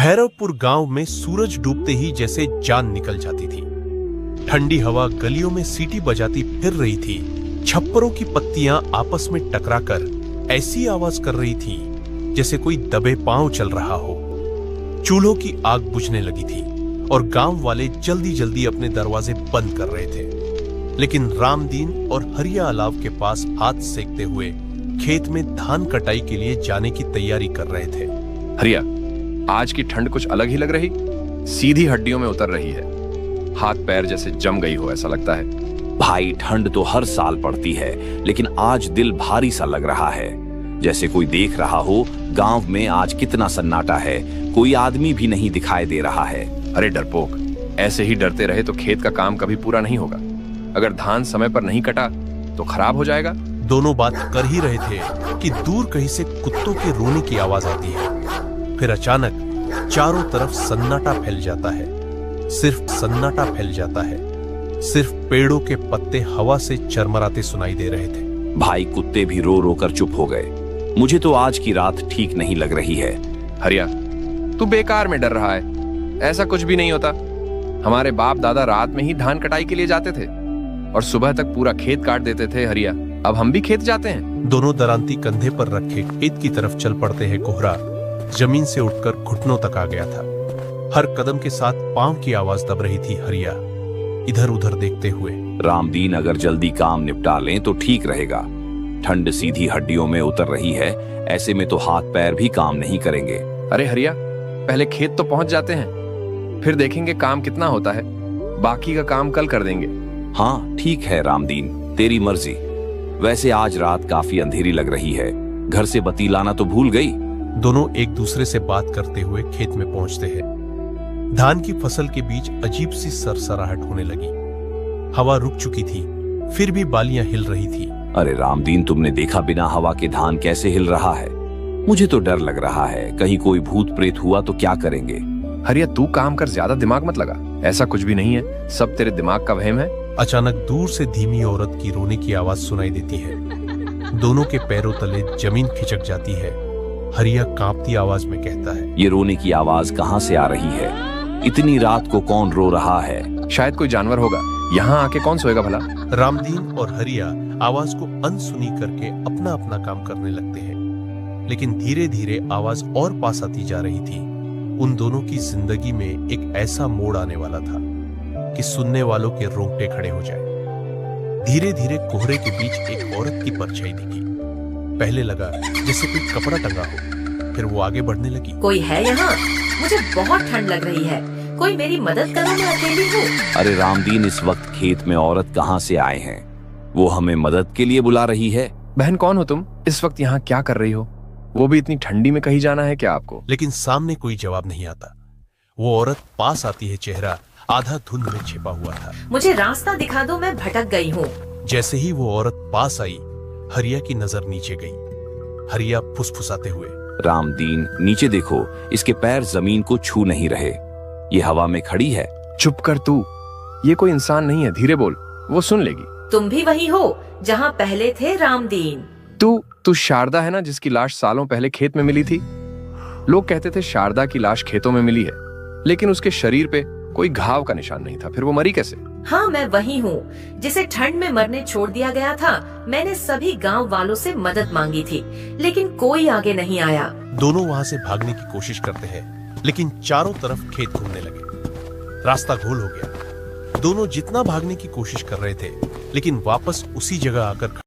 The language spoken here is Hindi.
भैरवपुर गांव में सूरज डूबते ही जैसे जान निकल जाती थी। ठंडी हवा गलियों में सीटी बजाती फिर रही थी। छप्परों की पत्तियां आपस में टकराकर ऐसी आवाज कर रही थी जैसे कोई दबे पांव चल रहा हो। चूल्हों की आग बुझने लगी थी और गांव वाले जल्दी जल्दी अपने दरवाजे बंद कर रहे थे। लेकिन रामदीन और हरिया अलाव के पास हाथ सेकते हुए खेत में धान कटाई के लिए जाने की तैयारी कर रहे थे। हरिया, आज की ठंड कुछ अलग ही लग रही, सीधी हड्डियों में उतर रही है। हाथ पैर जैसे जम गई हो ऐसा लगता है। भाई, ठंड तो हर साल पड़ती है, लेकिन आज दिल भारी सा लग रहा है, जैसे कोई देख रहा हो गांव में आज कितना सन्नाटा है, कोई आदमी भी नहीं दिखाई दे रहा है। अरे डरपोक, ऐसे ही डरते रहे तो खेत का काम कभी पूरा नहीं होगा। अगर धान समय पर नहीं कटा तो खराब हो जाएगा। दोनों बात कर ही रहे थे कि दूर कहीं से कुत्तों के रोने की आवाज आती है। फिर अचानक चारों तरफ सन्नाटा फैल जाता है। सिर्फ सन्नाटा फैल जाता है। सिर्फ पेड़ों के पत्ते हवा से चरमराते सुनाई दे रहे थे। भाई, कुत्ते भी रो रो कर चुप हो गए। मुझे तो आज की रात ठीक नहीं लग रही है। हरिया, तू बेकार में डर रहा है। ऐसा कुछ भी नहीं होता। हमारे बाप दादा रात में ही धान कटाई के लिए जाते थे और सुबह तक पूरा खेत काट देते थे। हरिया, अब हम भी खेत जाते हैं। दोनों दरांती कंधे पर रखे खेत की तरफ चल पड़ते हैं। कोहरा जमीन से उठकर घुटनों तक आ गया था। हर कदम के साथ पांव की आवाज दब रही थी। हरिया इधर उधर देखते हुए, रामदीन, अगर जल्दी काम निपटा लें तो ठीक रहेगा। ठंड सीधी हड्डियों में उतर रही है, ऐसे में तो हाथ पैर भी काम नहीं करेंगे। अरे हरिया, पहले खेत तो पहुंच जाते हैं, फिर देखेंगे काम कितना होता है। बाकी का काम कल कर देंगे। हाँ ठीक है रामदीन, तेरी मर्जी। वैसे आज रात काफी अंधेरी लग रही है, घर से बत्ती लाना तो भूल गई। दोनों एक दूसरे से बात करते हुए खेत में पहुंचते हैं। धान की फसल के बीच अजीब सी सरसराहट होने लगी। हवा रुक चुकी थी, फिर भी बालियां हिल रही थी। अरे रामदीन, तुमने देखा बिना हवा के धान कैसे हिल रहा है? मुझे तो डर लग रहा है, कहीं कोई भूत प्रेत हुआ तो क्या करेंगे। हरिया, तू काम कर, ज्यादा दिमाग मत लगा। ऐसा कुछ भी नहीं है, सब तेरे दिमाग का वहम है। अचानक दूर से धीमी औरत की रोने की आवाज सुनाई देती है। दोनों के पैरों तले जमीन खिसक जाती है। हरिया कांपती आवाज में कहता है, ये रोने की आवाज कहाँ से आ रही है? इतनी रात को कौन रो रहा है? शायद कोई जानवर होगा। यहाँ आके कौन सोएगा भला? रामदीन और हरिया आवाज को अनसुनी करके अपना अपना काम करने लगते हैं। लेकिन धीरे धीरे आवाज और पास आती जा रही थी। उन दोनों की जिंदगी में एक ऐसा मोड़ आने वाला था कि सुनने वालों के रोंगटे खड़े हो जाए। धीरे धीरे कोहरे के बीच एक औरत की परछाई दिखी। पहले लगा जैसे कोई कपड़ा टंगा हो, फिर वो आगे बढ़ने लगी। कोई है यहाँ? मुझे बहुत ठंड लग रही है, कोई मेरी मदद करो, मैं अकेली हूँ। अरे रामदीन, इस वक्त खेत में औरत कहाँ से आए हैं? वो हमें मदद के लिए बुला रही है। बहन, कौन हो तुम? इस वक्त यहाँ क्या कर रही हो? वो भी इतनी ठंडी में कहीं जाना है क्या आपको? लेकिन सामने कोई जवाब नहीं आता। वो औरत पास आती है, चेहरा आधा धुंध में छिपा हुआ था। मुझे रास्ता दिखा दो, मैं भटक गई हूँ। जैसे ही वो औरत पास आई, हरिया की नजर नीचे गई। हरिया फुसफुसाते हुए, रामदीन, नीचे देखो, इसके पैर जमीन को छू नहीं रहे, ये हवा में खड़ी है। चुप कर तू, ये कोई इंसान नहीं है, धीरे बोल, वो सुन लेगी। तुम भी वही हो जहाँ पहले थे रामदीन? तू शारदा है ना, जिसकी लाश सालों पहले खेत में मिली थी? लोग कहते थे शारदा की लाश खेतों में मिली है, लेकिन उसके शरीर पे कोई घाव का निशान नहीं था। फिर वो मरी कैसे? हाँ, मैं वही हूँ जिसे ठंड में मरने छोड़ दिया गया था। मैंने सभी गांव वालों से मदद मांगी थी, लेकिन कोई आगे नहीं आया। दोनों वहां से भागने की कोशिश करते हैं, लेकिन चारों तरफ खेत घूमने लगे। रास्ता गोल हो गया। दोनों जितना भागने की कोशिश कर रहे थे, लेकिन वापस उसी जगह आकर